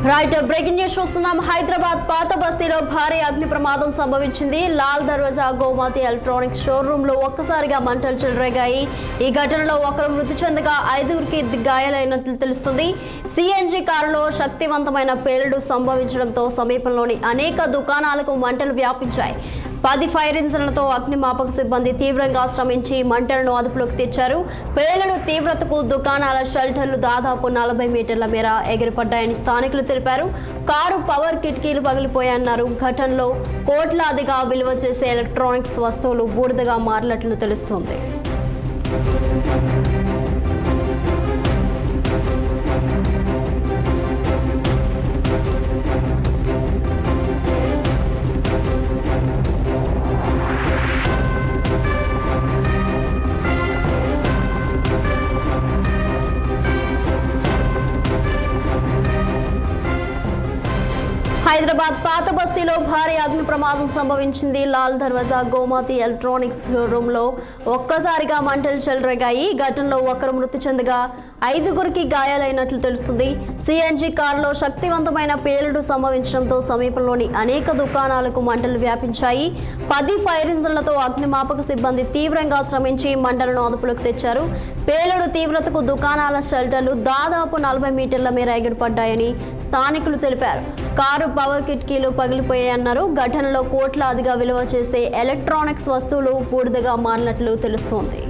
Right breaking news చూస్తున్నాం. హైదరాబాద్ పాత బస్తీలో భారీ అగ్ని ప్రమాదం సంభవించింది. లాల్ దర్వాజా గోమతి ఎలక్ట్రానిక్స్ షోరూమ్ లో ఒక్కసారిగా మంటలు చెలరేగాయి. ఈ ఘటనలో ఒకరు మృతి చెందగా 5గురికి గాయాలైనట్లు తెలుస్తుంది. సిఎన్జి కారులో శక్తివంతమైన పేలుడు సంభవించడంతో సమీపంలోని అనేక దుకాణాలకు మంటలు వ్యాపించాయి. 10 ఫైర్ ఇంజన్లతో అగ్నిమాపక సిబ్బంది తీవ్రంగా శ్రమించి మంటలను అదుపులోకి తెచ్చారు. పేలుడు తీవ్రతకు దుకాణాల షెల్టర్లు దాదాపు 40 మీటర్ల మేర ఎగిరిపడ్డాయని స్థానికులు తెలిపారు. కారు పవర్ కిటికీలు పగిలిపోయాయన్నారు. ఘటనలో కోట్లాదిగా విలువ చేసే ఎలక్ట్రానిక్స్ వస్తువులు బూడిదగా మారినట్లు తెలుస్తోంది. హైదరాబాద్ పాత బస్తీలో భారీ అగ్ని ప్రమాదం సంభవించింది. లాల్ దర్వాజా గోమతి ఎలక్ట్రానిక్స్ షోరూమ్ లో ఒక్కసారిగా మంటలు చెలరేగాయి. ఘటనలో ఒకరు మృతి చెందగా 5గురికి గాయాలైనట్లు తెలుస్తుంది. సిఎన్జి కారులో శక్తివంతమైన పేలుడు సంభవించడంతో సమీపంలోని అనేక దుకాణాలకు మంటలు వ్యాపించాయి. 10 ఫైర్ ఇంజన్లతో అగ్నిమాపక సిబ్బంది తీవ్రంగా శ్రమించి మంటలను అదుపులోకి తెచ్చారు. పేలుడు తీవ్రతకు దుకాణాల షెల్టర్లు దాదాపు 40 మీటర్ల మేర ఎగిరిపడ్డాయని స్థానికులు తెలిపారు. కారు పవర్ కిటికీలు పగిలిపోయాయన్నారు. ఘటనలో కోట్లాదిగా విలువ చేసే ఎలక్ట్రానిక్స్ వస్తువులు బూడిదగా మారినట్లు తెలుస్తోంది.